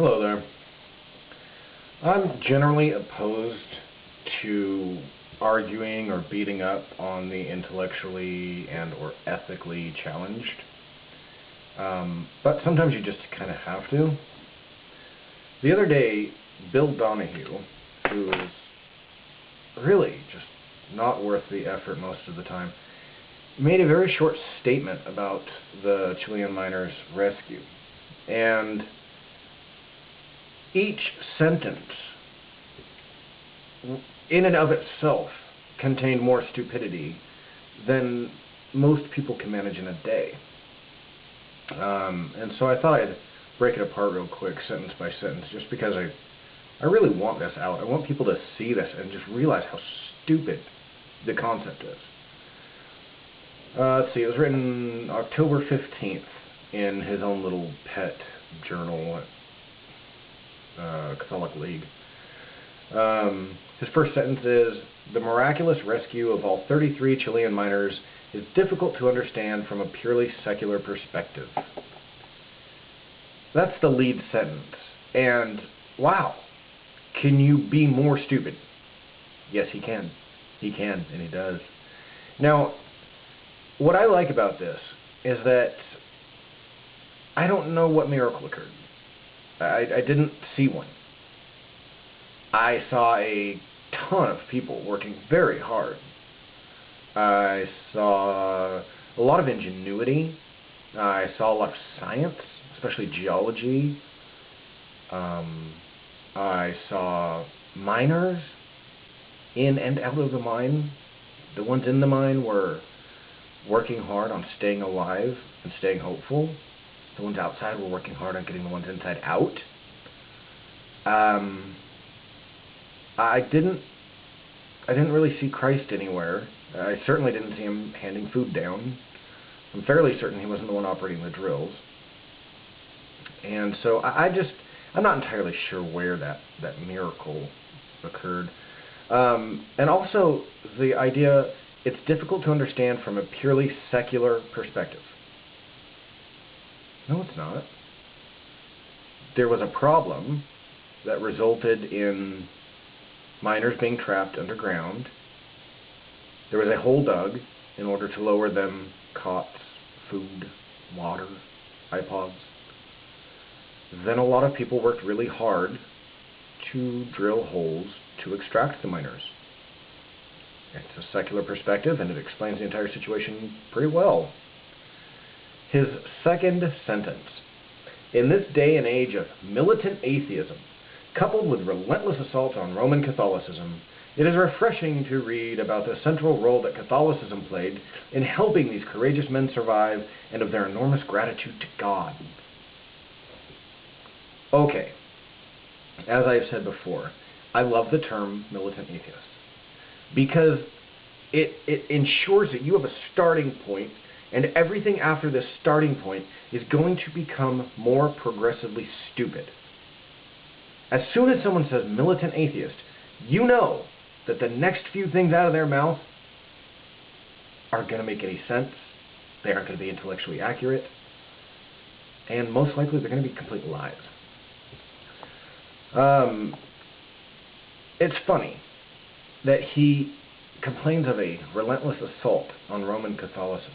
Hello there. I'm generally opposed to arguing or beating up on the intellectually and or ethically challenged. But sometimes you just kind of have to. The other day, Bill Donahue, who is really just not worth the effort most of the time, made a very short statement about the Chilean miners' rescue. And each sentence, in and of itself, contained more stupidity than most people can manage in a day. And so I thought I'd break it apart real quick, sentence by sentence, just because I really want this out. I want people to see this and just realize how stupid the concept is. Let's see, it was written October 15th in his own little pet journal, Catholic League. His first sentence is, "The miraculous rescue of all 33 Chilean miners is difficult to understand from a purely secular perspective." That's the lead sentence. And, wow, can you be more stupid? Yes, he can. He can, and he does. Now, what I like about this is that I don't know what miracle occurred. I didn't see one. I saw a ton of people working very hard. I saw a lot of ingenuity. I saw a lot of science, especially geology. I saw miners in and out of the mine. The ones in the mine were working hard on staying alive and staying hopeful. The ones outside were working hard on getting the ones inside out. I didn't really see Christ anywhere. I certainly didn't see him handing food down. I'm fairly certain he wasn't the one operating the drills. And so I'm not entirely sure where that miracle occurred. And also the idea, it's difficult to understand from a purely secular perspective. No, it's not. There was a problem that resulted in miners being trapped underground. There was a hole dug in order to lower them cots, food, water, iPods. Then a lot of people worked really hard to drill holes to extract the miners. It's a secular perspective, and it explains the entire situation pretty well. His second sentence: "In this day and age of militant atheism, coupled with relentless assaults on Roman Catholicism, it is refreshing to read about the central role that Catholicism played in helping these courageous men survive and of their enormous gratitude to God." Okay, as I've said before, I love the term militant atheist because it ensures that you have a starting point, and everything after this starting point is going to become more progressively stupid. As soon as someone says militant atheist, you know that the next few things out of their mouth aren't going to make any sense, they aren't going to be intellectually accurate, and most likely they're going to be complete lies. It's funny that he complains of a relentless assault on Roman Catholicism.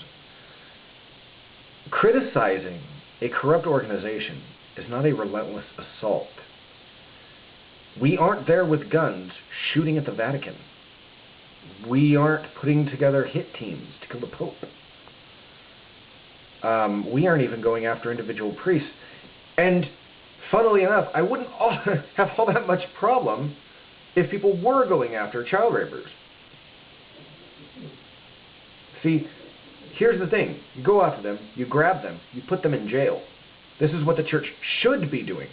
Criticizing a corrupt organization is not a relentless assault. We aren't there with guns shooting at the Vatican. We aren't putting together hit teams to kill the Pope. We aren't even going after individual priests. And funnily enough, I wouldn't have all that much problem if people were going after child rapers. See, here's the thing. You go after them, you grab them, you put them in jail. This is what the church should be doing.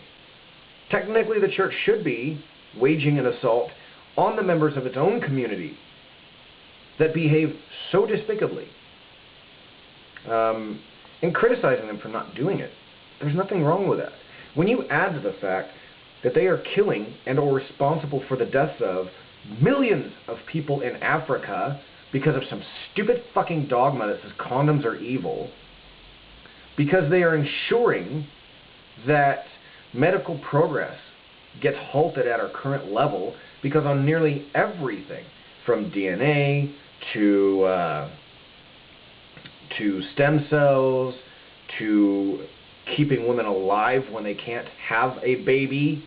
Technically, the church should be waging an assault on the members of its own community that behave so despicably, and criticizing them for not doing it. There's nothing wrong with that. When you add to the fact that they are killing and are responsible for the deaths of millions of people in Africa because of some stupid fucking dogma that says condoms are evil, because they are ensuring that medical progress gets halted at our current level because on nearly everything, from DNA to stem cells to keeping women alive when they can't have a baby,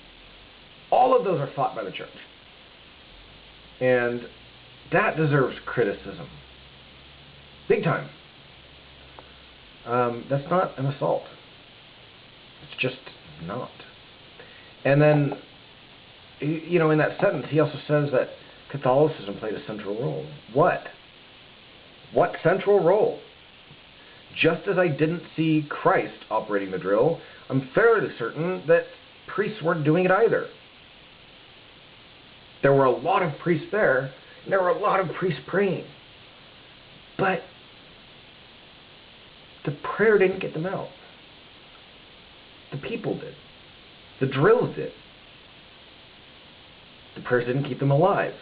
all of those are fought by the church. And that deserves criticism. Big time. That's not an assault. It's just not. And then, you know, in that sentence, he also says that Catholicism played a central role. What? What central role? Just as I didn't see Christ operating the drill, I'm fairly certain that priests weren't doing it either. There were a lot of priests there, and there were a lot of priests praying. But the prayer didn't get them out. The people did. The drills did. The prayers didn't keep them alive.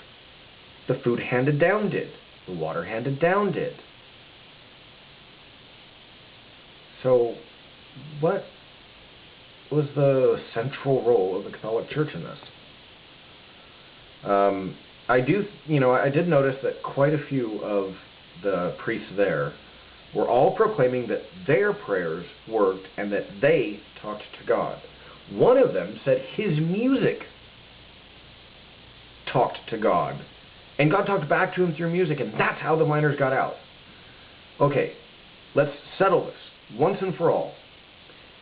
The food handed down did. The water handed down did. So, what was the central role of the Catholic Church in this? I did notice that quite a few of the priests there were all proclaiming that their prayers worked and that they talked to God. One of them said his music talked to God, and God talked back to him through music, and that's how the miners got out. Okay, let's settle this once and for all.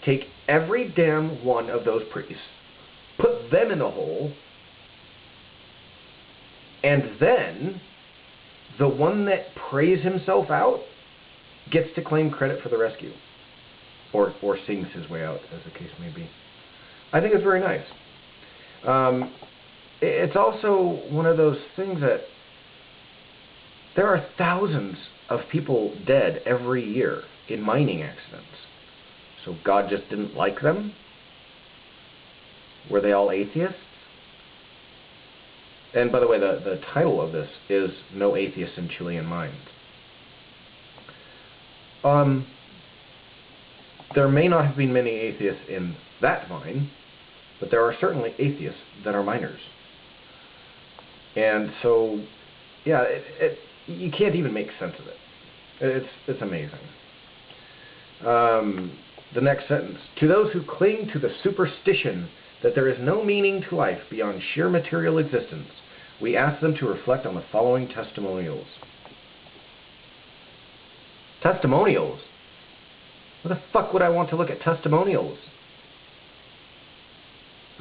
Take every damn one of those priests, put them in the hole, and then the one that prays himself out gets to claim credit for the rescue. Or sings his way out, as the case may be. I think it's very nice. It's also one of those things that there are thousands of people dead every year in mining accidents. So God just didn't like them? Were they all atheists? And by the way, the title of this is No Atheists in Chilean Mines. There may not have been many atheists in that mine, but there are certainly atheists that are miners. And so, yeah, you can't even make sense of it. It's amazing. The next sentence. To those who cling to the superstition that there is no meaning to life beyond sheer material existence, we ask them to reflect on the following testimonials. Testimonials? What the fuck would I want to look at testimonials?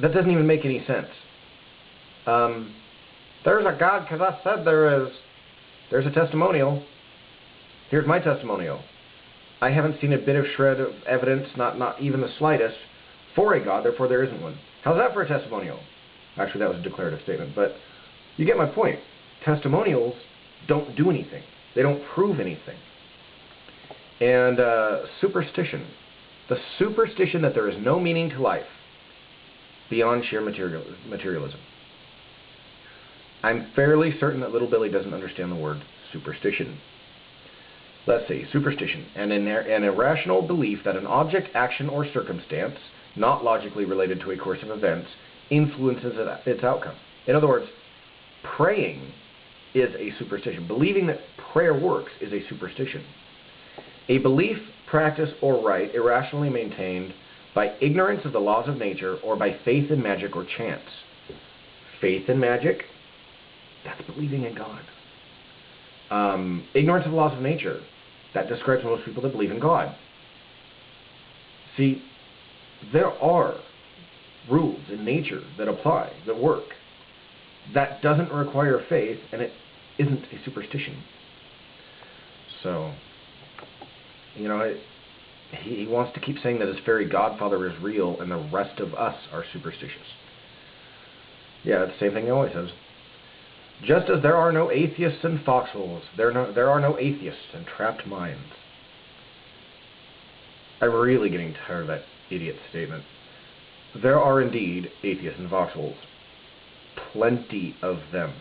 That doesn't even make any sense. There's a God because I said there is. There's a testimonial. Here's my testimonial. I haven't seen a bit of shred of evidence, not even the slightest, for a God, therefore there isn't one. How's that for a testimonial? Actually, that was a declarative statement, but you get my point. Testimonials don't do anything. They don't prove anything. And superstition. The superstition that there is no meaning to life beyond sheer materialism. I'm fairly certain that little Billy doesn't understand the word superstition. Let's see, superstition, an irrational belief that an object, action, or circumstance, not logically related to a course of events, influences its outcome. In other words, praying is a superstition. Believing that prayer works is a superstition. A belief, practice, or rite irrationally maintained by ignorance of the laws of nature or by faith in magic or chance. Faith in magic? That's believing in God. Ignorance of the laws of nature. That describes most people that believe in God. See, there are rules in nature that apply, that work. That doesn't require faith, and it isn't a superstition. So, you know, he wants to keep saying that his fairy godfather is real and the rest of us are superstitious. Yeah, it's the same thing he always says. Just as there are no atheists in foxholes, there are no atheists in trapped mines. I'm really getting tired of that idiot statement. There are indeed atheists in foxholes. Plenty of them.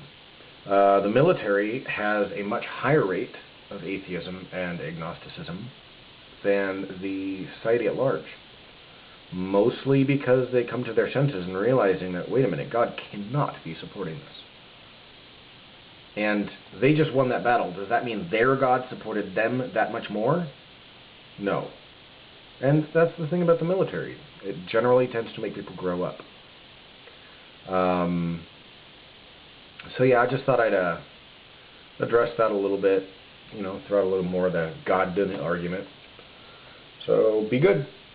The military has a much higher rate of atheism and agnosticism than the society at large. mostly because they come to their senses and realizing that, wait a minute, God cannot be supporting this. And they just won that battle. Does that mean their God supported them that much more? No. And that's the thing about the military. It generally tends to make people grow up. So yeah, I just thought I'd address that a little bit, throw out a little more of the God-didn't argument. So be good.